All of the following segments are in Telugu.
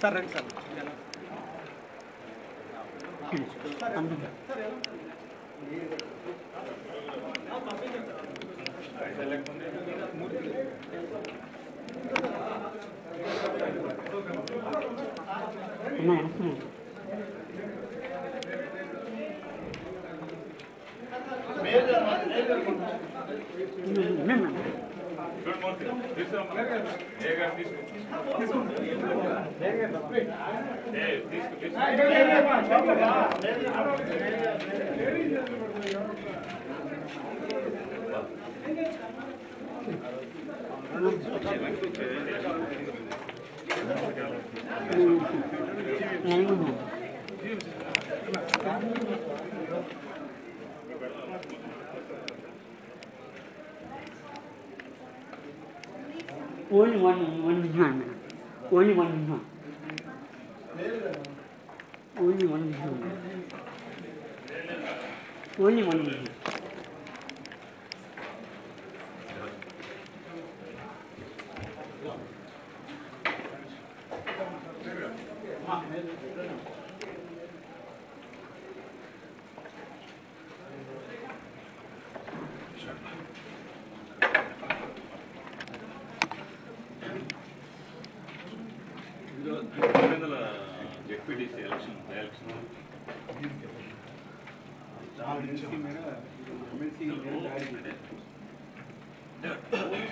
సార్ రండి sir. Only one hand. Only one hand. Only one hand. Only one hand. ZPTC election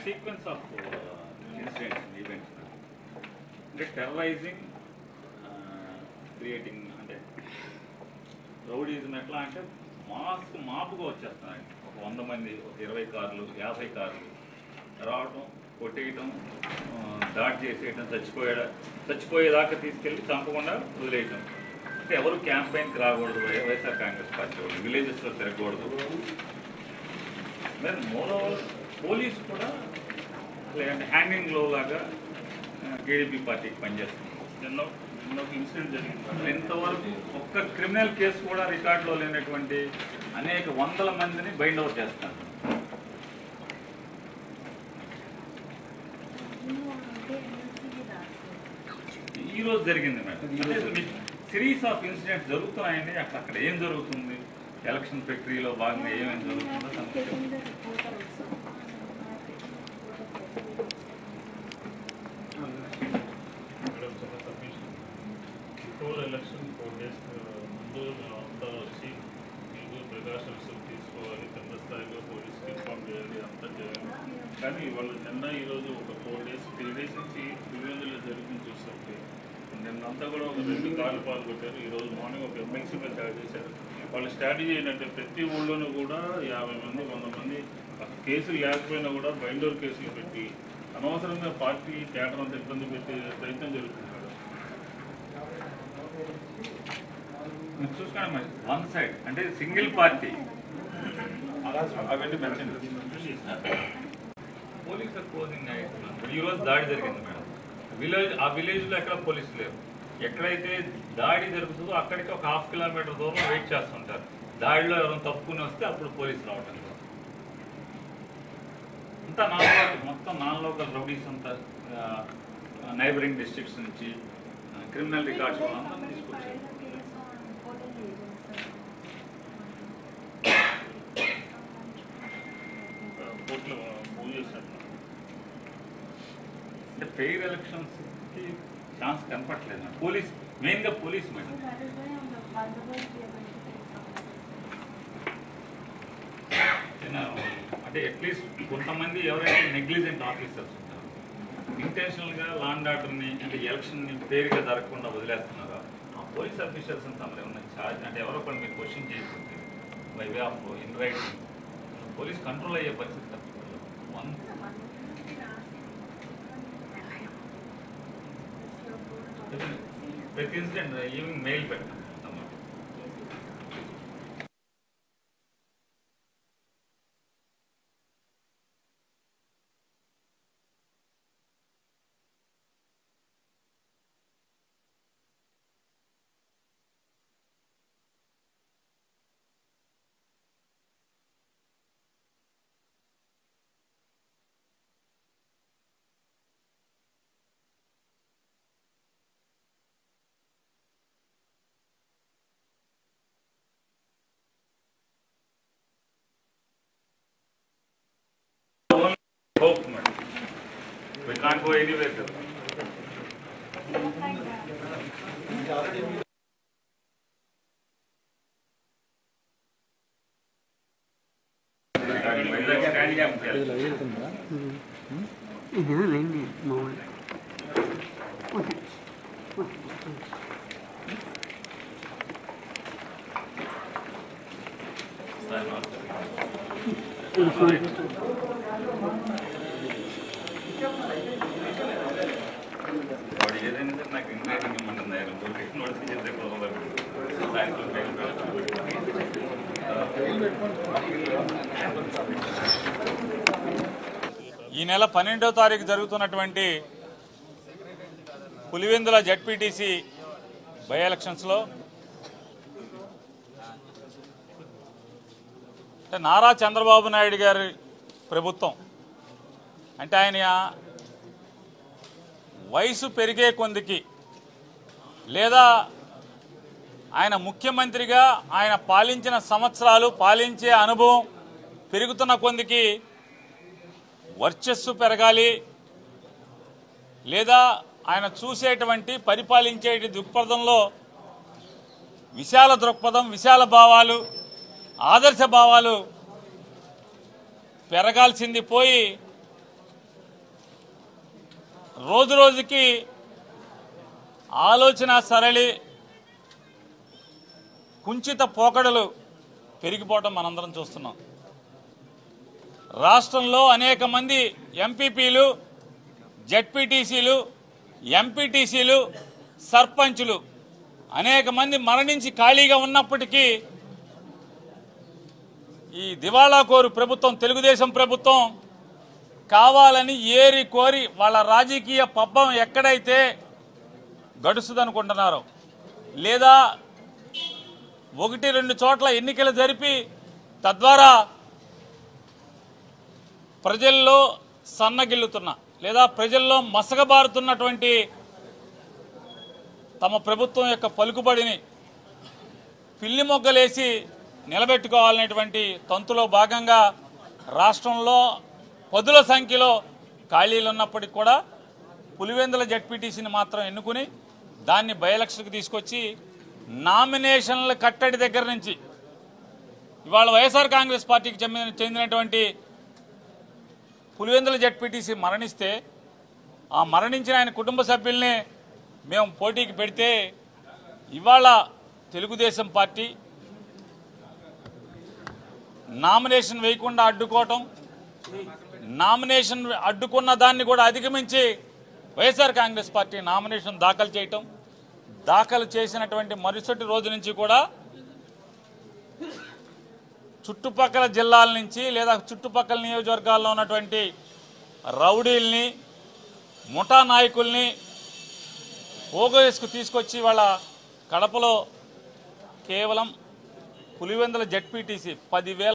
sequence of incidents events అంటే టెర్రరైజింగ్ క్రియేటింగ్ అంటే రౌడీజం ఎట్లా అంటే మాపుగా వచ్చేస్తున్నాయి. ఒక 100 మంది, ఒక 20 కార్లు, 50 కార్లు రావటం, కొట్టేయటం, దాడి చేసేయటం, చచ్చిపోయేదాకా తీసుకెళ్ళి చంపకుండా వదిలేయటం. అంటే ఎవరు క్యాంపెయిన్కి రాకూడదు, వైఎస్ఆర్ కాంగ్రెస్ పార్టీ వాళ్ళు విలేజెస్లో తిరగకూడదు. దెన్ మోరోవర్ పోలీసు కూడా లేదంటే హ్యాంగింగ్ లో లాగా టీడీపీ పార్టీకి పనిచేస్తుంది. ఎన్నో ఇన్సిడెంట్ జరిగింది. అసలు ఇంతవరకు ఒక్క క్రిమినల్ కేసు కూడా రికార్డులో లేనటువంటి అనేక వందల మందిని బైండ్ అవుట్ చేస్తారు. ఈరోజు జరిగింది మేడం. అంటే సిరీస్ ఆఫ్ ఇన్సిడెంట్స్ జరుగుతున్నాయండి. అక్కడ ఏం జరుగుతుంది, ఎలక్షన్ ప్రక్రియలో భాగంగా ఏమేమి జరుగుతుందో బిఫోర్ ఎలక్షన్ 4 days ముందు అంతా వచ్చి మీకు ప్రికాషన్స్ తీసుకోవాలి, కింద స్థాయిలో పోలీస్కి ఇన్ఫార్మ్ చేయాలి, అంతా చేయాలి. కానీ వాళ్ళు ఈరోజు ఒక 4 days 3 days నుంచి పులివెందులో జరిగింది చూస్తుంటే నిన్నంతా కూడా ఒక 2 కార్లు పాల్గొట్టారు. ఈరోజు మార్నింగ్ ఒక ఎమ్మెల్సీ మీద దాడి చేశారు. వాళ్ళ స్ట్రాటజీ ఏంటంటే ప్రతి ఊళ్ళోనూ కూడా 50 మంది 100 మంది కేసులు లేకపోయినా కూడా బైండోర్ కేసులు పెట్టి అనవసరంగా పార్టీ కేటర్ అంతా ఇబ్బంది పెట్టే ప్రయత్నం జరుగుతుంది. మీరు చూసుకోండి మరి, 1 side అంటే సింగిల్ పార్టీ అవన్నీ మెన్షన్ పోలీస్ క్లోజింగ్ ఈరోజు దాడి జరిగింది మేడం. ఆ విలేజ్లో ఎక్కడ పోలీసులు లేరు. ఎక్కడైతే దాడి జరుగుతుందో అక్కడికి ఒక 1/2 kilometer దూరం వెయిట్ చేస్తుంటారు. దాడిలో ఎవరైనా తప్పుకుని వస్తే అప్పుడు పోలీసులు రావటం అంతా మొత్తం నాన్ లోకల్ రౌడీస్ అంతా నైబరింగ్ డిస్ట్రిక్ట్స్ నుంచి క్రిమినల్ రికార్డ్స్ అంతా తీసుకొచ్చారు. అంటే ఫెయిర్ ఎలక్షన్స్కి ఛాన్స్ కనపట్లేదు. పోలీస్ మెయిన్గా పోలీస్ మేడం అంటే అట్లీస్ట్ కొంతమంది ఎవరైతే నెగ్లిజెంట్ ఆఫీసర్స్ ఉంటారో ఇంటెన్షనల్గా లా అండ్ ఆర్డర్ని అంటే ఎలక్షన్ని ఫెయిర్గా జరగకుండా వదిలేస్తున్నారో ఆ పోలీస్ అఫీషియల్స్ తమరు ఏమన్నా ఛార్జ్ అంటే ఎవరో ఒకళ్ళు మీరు క్వశ్చన్ చేయకుంటే by way of in writing police control అయ్యే పరిస్థితి ప్రతి ఇన్సిడెంట్ ఈవినింగ్ మెయిల్ పెట్టండి. hope, man. We can't go anywhere, sir. ఇదేనండి మామూలు నాకు ఇంగ్లీష్ ఇమ్మంటుంది నోటిఫికేషన్ చేస్తే ఈ నెల 12వ తారీఖు జరుగుతున్నటువంటి పులివెందుల జెడ్పీటీసీ బై ఎలక్షన్స్లో నారా చంద్రబాబు నాయుడు గారి ప్రభుత్వం అంటే ఆయన వయసు పెరిగే కొందికి లేదా ఆయన ముఖ్యమంత్రిగా ఆయన పాలించిన సంవత్సరాలు పాలించే అనుభవం పెరుగుతున్న కొందికి వర్చస్సు పెరగాలి లేదా ఆయన చూసేటువంటి పరిపాలించే దృక్పథంలో విశాల దృక్పథం విశాల భావాలు ఆదర్శ భావాలు పెరగాల్సింది పోయి రోజు రోజుకి ఆలోచన సరళి కుంచిత పోకడలు పెరిగిపోవడం మనందరం చూస్తున్నాం. రాష్ట్రంలో అనేక మంది ఎంపీపీలు జెడ్పీటీసీలు ఎంపీటీసీలు సర్పంచులు అనేక మంది మరణించి ఖాళీగా ఉన్నప్పటికీ ఈ దివాళా కోరు ప్రభుత్వం తెలుగుదేశం ప్రభుత్వం కావాలని ఏరి కోరి వాళ్ళ రాజకీయ పబ్బం ఎక్కడైతే గడుస్తుందనుకుంటున్నారో లేదా 1-2 చోట్ల ఎన్నికలు జరిపి తద్వారా ప్రజల్లో సన్నగిల్లుతున్న లేదా ప్రజల్లో మసకబారుతున్నటువంటి తమ ప్రభుత్వం యొక్క పలుకుబడిని పిల్లి మొగ్గలేసి నిలబెట్టుకోవాలనేటువంటి తంతులో భాగంగా రాష్ట్రంలో పదుల సంఖ్యలో ఖాళీలు ఉన్నప్పటికీ కూడా పులివెందుల జెడ్పీటీసీని మాత్రం ఎన్నుకుని దాన్ని బై ఎలక్షన్కి తీసుకొచ్చి నామినేషన్ల కట్టడి దగ్గర నుంచి ఇవాళ వైఎస్ఆర్ కాంగ్రెస్ పార్టీకి చెందినటువంటి పులివెందుల జెడ్పీటీసీ మరణిస్తే ఆ మరణించిన ఆయన కుటుంబ సభ్యుల్ని మేము పోటీకి పెడితే ఇవాళ తెలుగుదేశం పార్టీ నామినేషన్ వేయకుండా అడ్డుకోవటం నామినేషన్ అడ్డుకున్న దాన్ని కూడా అధిగమించి వైఎస్ఆర్ కాంగ్రెస్ పార్టీ నామినేషన్ దాఖలు చేయటం దాఖలు చేసినటువంటి మరుసటి రోజు నుంచి కూడా చుట్టుపక్కల జిల్లాల నుంచి లేదా చుట్టుపక్కల నియోజకవర్గాల్లో ఉన్నటువంటి రౌడీల్ని ముఠా నాయకుల్ని పోగేసుకు తీసుకొచ్చి వాళ్ళ కడపలో కేవలం పులివెందుల జెడ్పీటీసీ 10,000